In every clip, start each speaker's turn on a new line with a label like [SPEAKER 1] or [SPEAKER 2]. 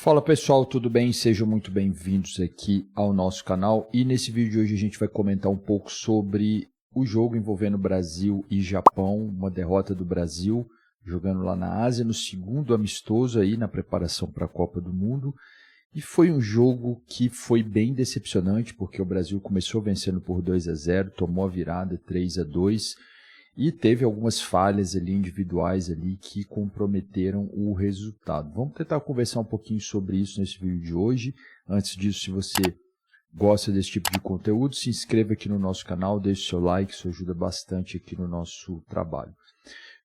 [SPEAKER 1] Fala pessoal, tudo bem? Sejam muito bem-vindos aqui ao nosso canal e nesse vídeo de hoje a gente vai comentar um pouco sobre o jogo envolvendo Brasil e Japão, uma derrota do Brasil jogando lá na Ásia no segundo amistoso aí na preparação para a Copa do Mundo. E foi um jogo que foi bem decepcionante porque o Brasil começou vencendo por 2-0, tomou a virada 3-2 e teve algumas falhas ali individuais ali que comprometeram o resultado. Vamos tentar conversar um pouquinho sobre isso nesse vídeo de hoje. Antes disso, se você gosta desse tipo de conteúdo, se inscreva aqui no nosso canal, deixe seu like, isso ajuda bastante aqui no nosso trabalho.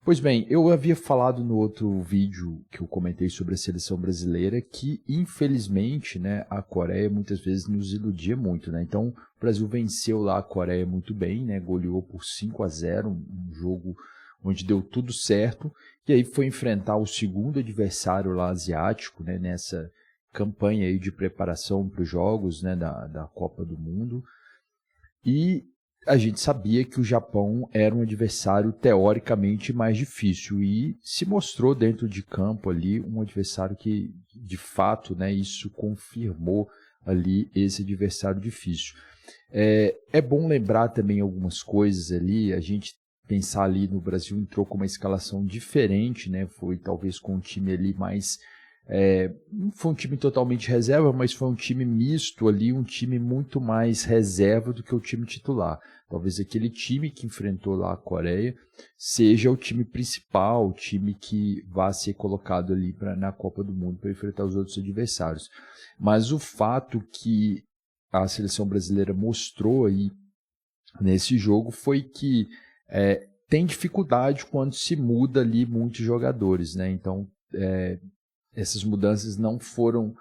[SPEAKER 1] Pois bem, eu havia falado no outro vídeo que eu comentei sobre a seleção brasileira que, infelizmente, né, a Coreia muitas vezes nos iludia muito, né? Então, o Brasil venceu lá a Coreia muito bem, né? Goleou por 5-0, um jogo onde deu tudo certo, e aí foi enfrentar o segundo adversário lá asiático, né, nessa campanha aí de preparação para os jogos, né, da Copa do Mundo, e a gente sabia que o Japão era um adversário teoricamente mais difícil e se mostrou dentro de campo ali um adversário que, de fato, né, isso confirmou ali esse adversário difícil. É bom lembrar também algumas coisas ali, a gente pensar ali no Brasil entrou com uma escalação diferente, né, foi talvez com um time ali mais... não foi um time totalmente reserva, mas foi um time misto ali, um time muito mais reserva do que o time titular. Talvez aquele time que enfrentou lá a Coreia seja o time principal, o time que vai ser colocado ali na Copa do Mundo para enfrentar os outros adversários. Mas o fato que a seleção brasileira mostrou aí nesse jogo foi que tem dificuldade quando se muda ali muitos jogadores, né? Então, essas mudanças não foram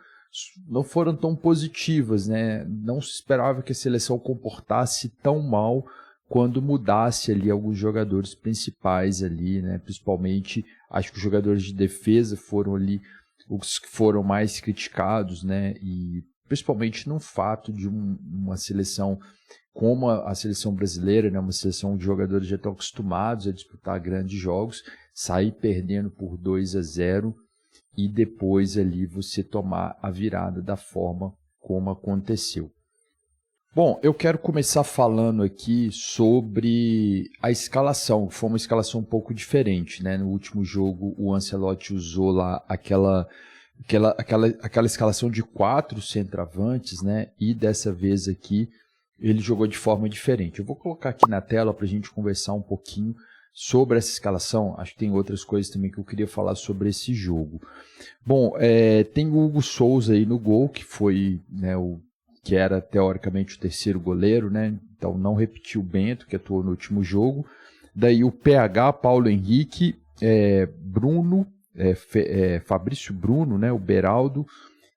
[SPEAKER 1] tão positivas, né? Não se esperava que a seleção comportasse tão mal quando mudasse ali alguns jogadores principais ali, né? Principalmente, acho que os jogadores de defesa foram ali os que foram mais criticados, né? E principalmente no fato de uma seleção como a seleção brasileira, né? Uma seleção de jogadores já estão acostumados a disputar grandes jogos, sair perdendo por 2-0 e depois ali você tomar a virada da forma como aconteceu. Bom, eu quero começar falando aqui sobre a escalação, que foi uma escalação um pouco diferente, né? No último jogo o Ancelotti usou lá aquela escalação de 4 centroavantes, né? E dessa vez aqui ele jogou de forma diferente. Eu vou colocar aqui na tela para a gente conversar um pouquinho sobre essa escalação. Acho que tem outras coisas também que eu queria falar sobre esse jogo. Bom, tem o Hugo Souza aí no gol, que foi, né, que era teoricamente o terceiro goleiro, né? Então não repetiu o Bento, que atuou no último jogo. Daí o PH, Paulo Henrique, Bruno, Fabrício Bruno, né, o Beraldo,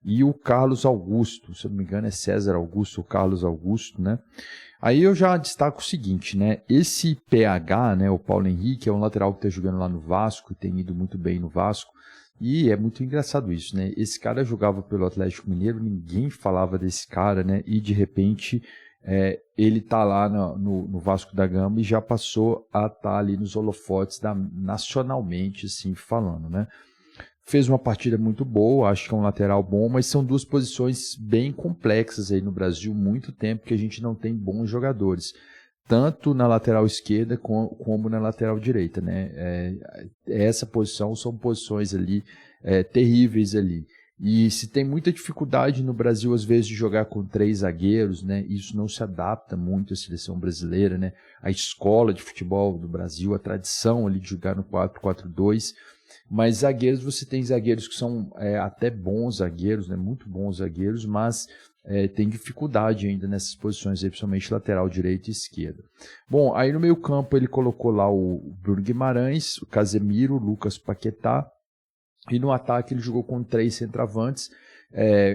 [SPEAKER 1] e o Carlos Augusto, se eu não me engano é César Augusto ou Carlos Augusto, né? Aí eu já destaco o seguinte, né? Esse PH, né, o Paulo Henrique, é um lateral que está jogando lá no Vasco, tem ido muito bem no Vasco, e é muito engraçado isso, né? Esse cara jogava pelo Atlético Mineiro, ninguém falava desse cara, né? E de repente ele tá lá no Vasco da Gama e já passou a estar ali nos holofotes nacionalmente, assim, falando, né? Fez uma partida muito boa, acho que é um lateral bom, mas são duas posições bem complexas aí no Brasil, muito tempo que a gente não tem bons jogadores, tanto na lateral esquerda como na lateral direita, né? Essa posição são posições ali terríveis ali. E se tem muita dificuldade no Brasil, às vezes, de jogar com 3 zagueiros, né? Isso não se adapta muito à seleção brasileira, né? A escola de futebol do Brasil, a tradição ali de jogar no 4-4-2. Mas zagueiros, você tem zagueiros que são até bons zagueiros, né? Muito bons zagueiros, mas tem dificuldade ainda nessas posições, aí, principalmente lateral direita e esquerda. Bom, aí no meio campo ele colocou lá o Bruno Guimarães, o Casemiro, o Lucas Paquetá, e no ataque ele jogou com 3 centroavantes,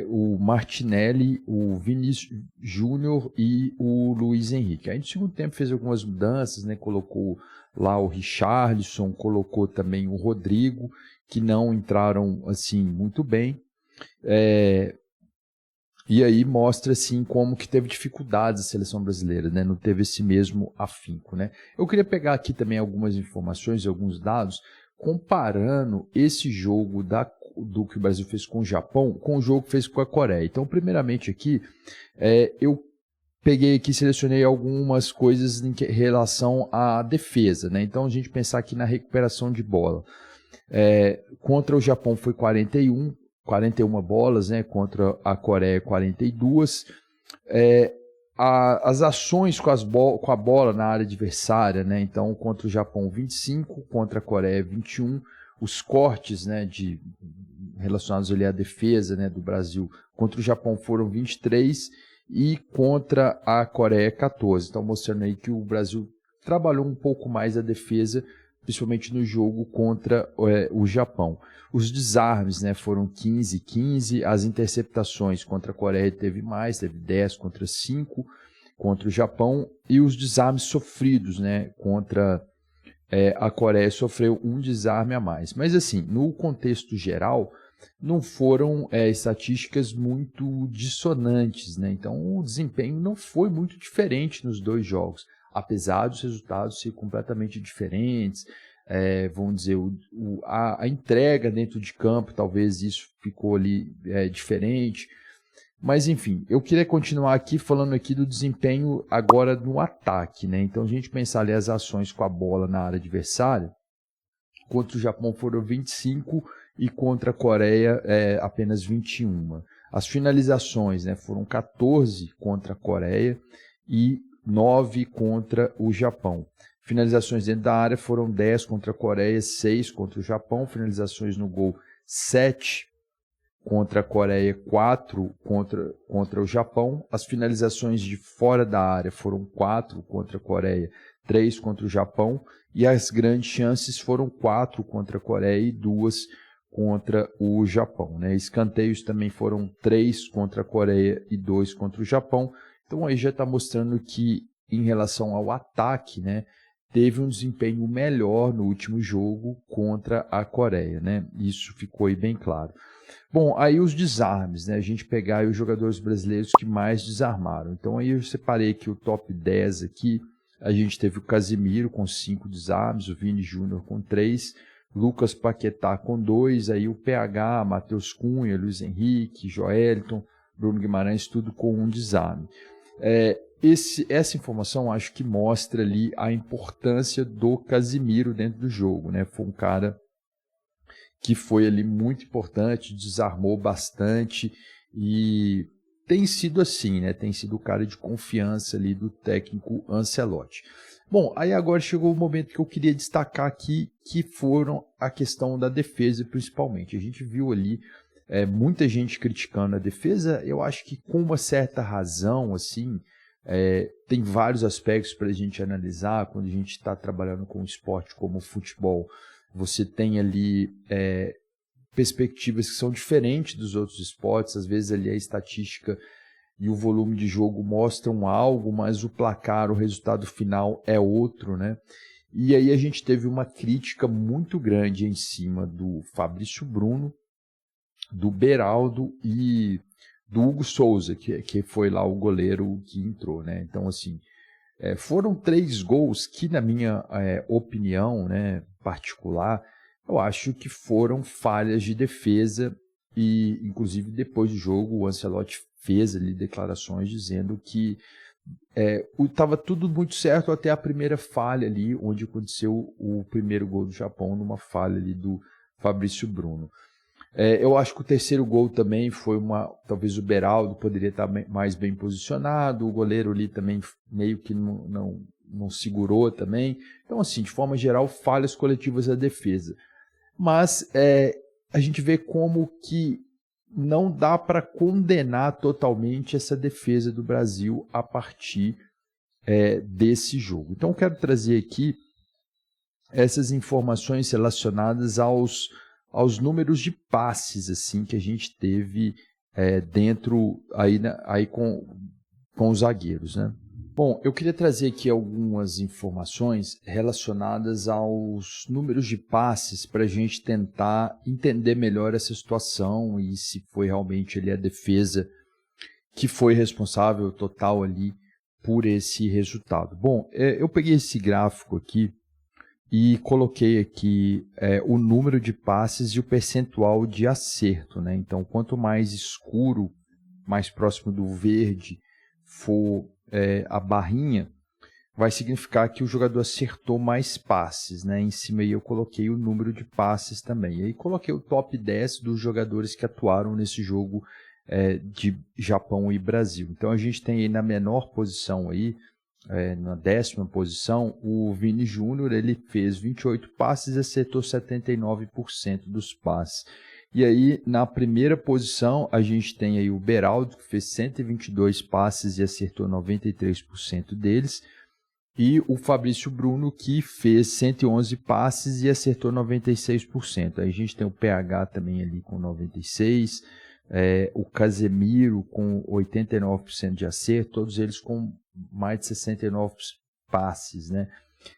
[SPEAKER 1] o Martinelli, o Vinícius Júnior e o Luiz Henrique. Aí no segundo tempo fez algumas mudanças, né? Colocou lá o Richarlison, colocou também o Rodrigo, que não entraram assim muito bem. E aí mostra assim como que teve dificuldades a seleção brasileira, né? Não teve esse mesmo afinco, né? Eu queria pegar aqui também algumas informações e alguns dados comparando esse jogo do que o Brasil fez com o Japão com o jogo que fez com a Coreia. Então, primeiramente aqui, eu peguei aqui, selecionei algumas coisas em relação à defesa, né? Então, a gente pensar aqui na recuperação de bola. Contra o Japão foi 41 bolas, né? Contra a Coreia 42. As ações com a bola na área adversária, né? Então, contra o Japão 25, contra a Coreia 21. Os cortes, né, relacionados ali à defesa, né, do Brasil contra o Japão foram 23 e contra a Coreia 14. Então, mostrando aí que o Brasil trabalhou um pouco mais a defesa, principalmente no jogo contra o Japão. Os desarmes, né, foram 15. As interceptações contra a Coreia teve 10 contra 5 contra o Japão. E os desarmes sofridos, né, contra a Coreia sofreu um desarme a mais. Mas assim, no contexto geral, não foram estatísticas muito dissonantes, né? Então o desempenho não foi muito diferente nos dois jogos, apesar dos resultados serem completamente diferentes. Vamos dizer, a entrega dentro de campo, talvez isso ficou ali diferente. Mas enfim, eu queria continuar aqui falando aqui do desempenho agora no ataque, né? Então a gente pensar ali as ações com a bola na área adversária, contra o Japão foram 25 e contra a Coreia apenas 21. As finalizações, né, foram 14 contra a Coreia e 9 contra o Japão. Finalizações dentro da área foram 10 contra a Coreia, 6 contra o Japão. Finalizações no gol, 7 contra a Coreia, 4 contra o Japão. As finalizações de fora da área foram 4 contra a Coreia, 3 contra o Japão. E as grandes chances foram 4 contra a Coreia e 2 contra o Japão, né? Escanteios também foram 3 contra a Coreia e 2 contra o Japão. Então aí já está mostrando que, em relação ao ataque, né, teve um desempenho melhor no último jogo contra a Coreia, né? Isso ficou aí bem claro. Bom, aí os desarmes, né? A gente pegar aí os jogadores brasileiros que mais desarmaram. Então aí eu separei aqui o top 10 aqui. A gente teve o Casimiro com 5 desarmes, o Vini Júnior com 3, Lucas Paquetá com 2, aí o PH, Matheus Cunha, Luiz Henrique, Joelton, Bruno Guimarães, tudo com 1 desarme. Essa informação acho que mostra ali a importância do Casimiro dentro do jogo, né? Foi um cara que foi ali muito importante, desarmou bastante e tem sido assim, né? Tem sido o cara de confiança ali do técnico Ancelotti. Bom, aí agora chegou o momento que eu queria destacar aqui, que foram a questão da defesa principalmente. A gente viu ali muita gente criticando a defesa, eu acho que com uma certa razão, assim, tem vários aspectos para a gente analisar quando a gente está trabalhando com um esporte como o futebol. Você tem ali perspectivas que são diferentes dos outros esportes, às vezes ali a estatística e o volume de jogo mostram algo, mas o placar, o resultado final é outro, né? E aí a gente teve uma crítica muito grande em cima do Fabrício Bruno, do Beraldo e do Hugo Souza, que foi lá o goleiro que entrou, né? Então, assim, foram 3 gols que, na minha opinião, né, particular, eu acho que foram falhas de defesa e, inclusive, depois do jogo, o Ancelotti fez ali declarações dizendo que estava tudo muito certo até a primeira falha ali, onde aconteceu o primeiro gol do Japão, numa falha ali do Fabrício Bruno. Eu acho que o terceiro gol também foi talvez o Beraldo poderia estar mais bem posicionado, o goleiro ali também meio que não segurou também. Então, assim, de forma geral, falhas coletivas da defesa. Mas a gente vê como que não dá para condenar totalmente essa defesa do Brasil a partir desse jogo. Então, eu quero trazer aqui essas informações relacionadas aos números de passes assim que a gente teve dentro aí com os zagueiros, né? Bom, eu queria trazer aqui algumas informações relacionadas aos números de passes para a gente tentar entender melhor essa situação e se foi realmente ali a defesa que foi responsável total ali por esse resultado. Bom, eu peguei esse gráfico aqui e coloquei aqui o número de passes e o percentual de acerto, né? Então, quanto mais escuro, mais próximo do verde for a barrinha, vai significar que o jogador acertou mais passes, né? Em cima aí eu coloquei o número de passes também. E aí coloquei o top 10 dos jogadores que atuaram nesse jogo de Japão e Brasil. Então a gente tem aí na menor posição aí, na 10ª posição, o Vini Júnior. Ele fez 28 passes e acertou 79% dos passes. E aí, na primeira posição, a gente tem aí o Beraldo, que fez 122 passes e acertou 93% deles. E o Fabrício Bruno, que fez 111 passes e acertou 96%. Aí a gente tem o PH também ali com 96%, o Casemiro com 89% de acerto, todos eles com mais de 69 passes, né?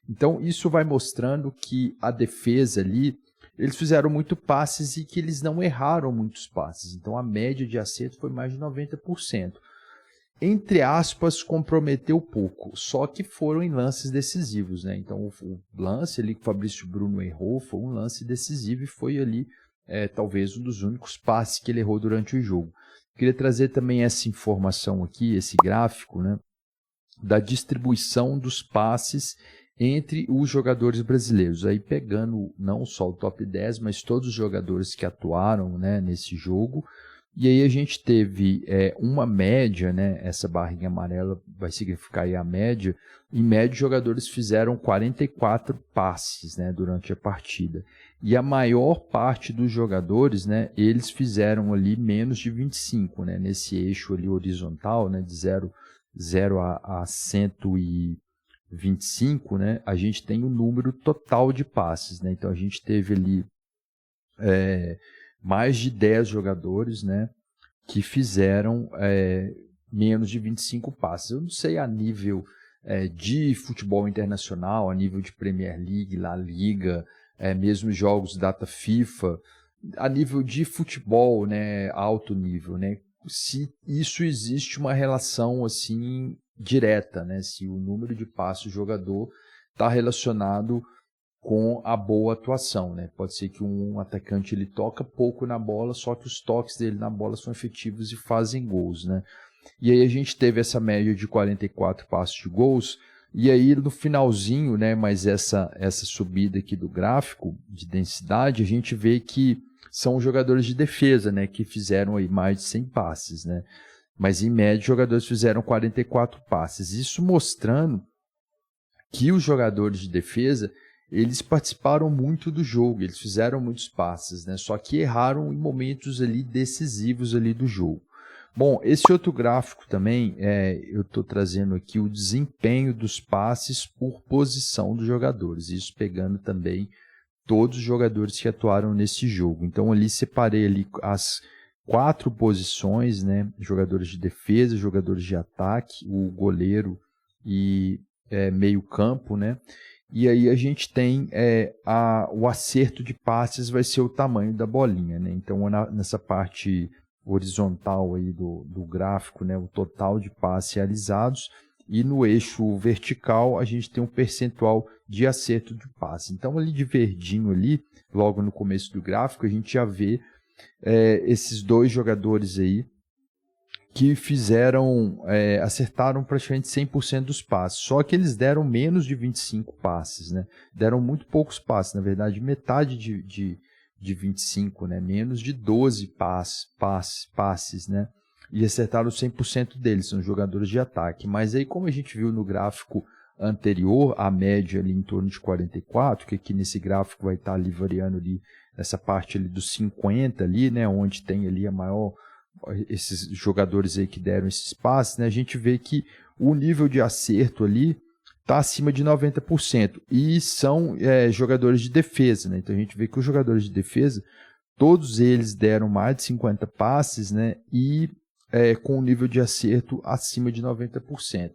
[SPEAKER 1] Então, isso vai mostrando que a defesa ali, eles fizeram muito passes e que eles não erraram muitos passes. Então, a média de acerto foi mais de 90%. Entre aspas, comprometeu pouco, só que foram em lances decisivos, né? Então, o lance ali que o Fabrício Bruno errou foi um lance decisivo e foi ali talvez um dos únicos passes que ele errou durante o jogo. Queria trazer também essa informação aqui, esse gráfico, né, da distribuição dos passes entre os jogadores brasileiros. Aí pegando não só o top 10, mas todos os jogadores que atuaram, né, nesse jogo. E aí a gente teve uma média, né? Essa barrinha amarela vai significar aí a média. Em média, os jogadores fizeram 44 passes, né, durante a partida. E a maior parte dos jogadores, né, eles fizeram ali menos de 25, né, nesse eixo ali horizontal, né, de 0 a 125, né, a gente tem o número total de passes, né? Então a gente teve ali mais de 10 jogadores, né, que fizeram menos de 25 passes. Eu não sei a nível de futebol internacional, a nível de Premier League, La Liga, mesmo jogos data FIFA, a nível de futebol, né, alto nível, né, se isso existe uma relação assim direta, né, se o número de passes do jogador está relacionado com a boa atuação, né? Pode ser que um atacante ele toca pouco na bola, só que os toques dele na bola são efetivos e fazem gols, né? E aí a gente teve essa média de 44 passos de gols, e aí no finalzinho, né, mas essa subida aqui do gráfico de densidade, a gente vê que são os jogadores de defesa, né, que fizeram aí mais de 100 passes, né? Mas em média os jogadores fizeram 44 passes, isso mostrando que os jogadores de defesa eles participaram muito do jogo, eles fizeram muitos passes, né? Só que erraram em momentos ali decisivos ali do jogo. Bom, esse outro gráfico também, eu estou trazendo aqui o desempenho dos passes por posição dos jogadores, isso pegando também todos os jogadores que atuaram nesse jogo. Então ali separei ali as 4 posições, né? Jogadores de defesa, jogadores de ataque, o goleiro e meio campo, né? E aí a gente tem o acerto de passes vai ser o tamanho da bolinha, né? Então nessa parte horizontal aí do gráfico, né, o total de passes realizados, e no eixo vertical a gente tem um percentual de acerto de passe. Então ali de verdinho ali, logo no começo do gráfico, a gente já vê esses dois jogadores aí que acertaram praticamente 100% dos passes, só que eles deram menos de 25 passes, né? Deram muito poucos passes, na verdade metade de 25, né? Menos de 12 passes, né? E acertaram 100% deles, são jogadores de ataque. Mas aí, como a gente viu no gráfico anterior, a média ali em torno de 44, que aqui nesse gráfico vai estar ali variando ali, essa parte ali dos 50 ali, né? Onde tem ali a maior... esses jogadores aí que deram esses passes, né, a gente vê que o nível de acerto ali está acima de 90%, e são jogadores de defesa, né? Então a gente vê que os jogadores de defesa, todos eles deram mais de 50 passes, né, e com um nível de acerto acima de 90%.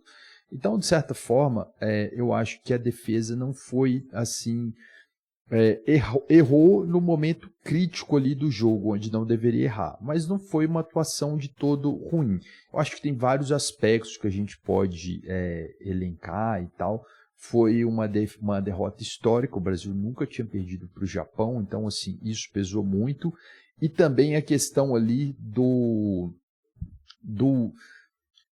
[SPEAKER 1] Então, de certa forma, eu acho que a defesa não foi assim... errou no momento crítico ali do jogo, onde não deveria errar, mas não foi uma atuação de todo ruim. Eu acho que tem vários aspectos que a gente pode elencar e tal, foi uma derrota histórica, o Brasil nunca tinha perdido para o Japão, então assim, isso pesou muito. E também a questão ali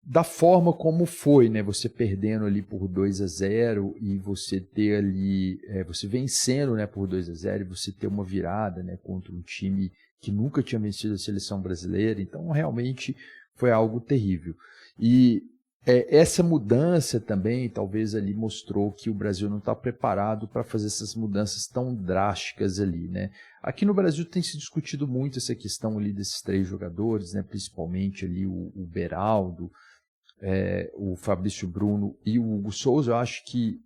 [SPEAKER 1] da forma como foi, né? Você perdendo ali por 2-0 e você ter ali, você vencendo, né, por 2-0 e você ter uma virada, né, contra um time que nunca tinha vencido a seleção brasileira. Então, realmente foi algo terrível. E essa mudança também, talvez ali mostrou que o Brasil não está preparado para fazer essas mudanças tão drásticas ali, né? Aqui no Brasil tem se discutido muito essa questão ali desses 3 jogadores, né? Principalmente ali o Beraldo, o Fabrício Bruno e o Hugo Souza. Eu acho que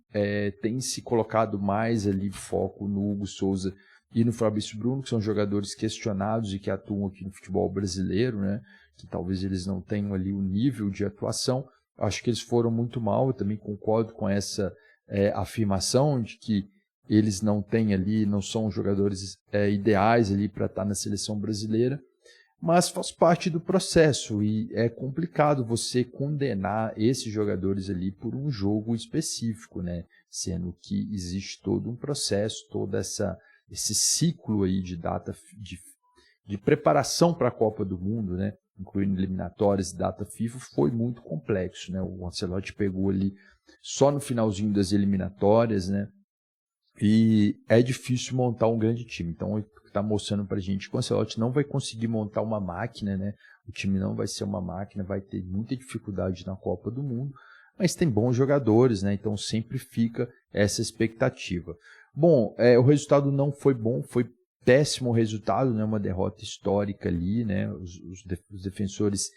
[SPEAKER 1] tem se colocado mais ali foco no Hugo Souza e no Fabrício Bruno, que são jogadores questionados e que atuam aqui no futebol brasileiro, né? Que talvez eles não tenham ali o nível de atuação. Acho que eles foram muito mal, eu também concordo com essa afirmação de que eles não têm ali, não são jogadores ideais ali para estar na seleção brasileira, mas faz parte do processo e é complicado você condenar esses jogadores ali por um jogo específico, né? Sendo que existe todo um processo, todo esse ciclo aí de preparação para a Copa do Mundo, né? Incluindo eliminatórias e data FIFA, foi muito complexo, né? O Ancelotti pegou ali só no finalzinho das eliminatórias, né? E é difícil montar um grande time. Então, está mostrando para a gente que o Ancelotti não vai conseguir montar uma máquina, né? O time não vai ser uma máquina, vai ter muita dificuldade na Copa do Mundo, mas tem bons jogadores, né? Então sempre fica essa expectativa. Bom, o resultado não foi bom, foi péssimo resultado, né? Uma derrota histórica ali, né? Os defensores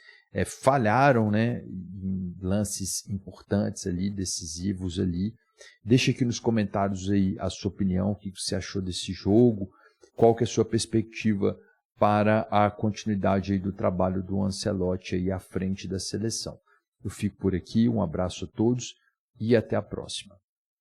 [SPEAKER 1] falharam, né? Em lances importantes ali, decisivos ali. Deixa aqui nos comentários aí a sua opinião, o que você achou desse jogo, qual que é a sua perspectiva para a continuidade aí do trabalho do Ancelotti aí à frente da seleção. Eu fico por aqui, um abraço a todos e até a próxima.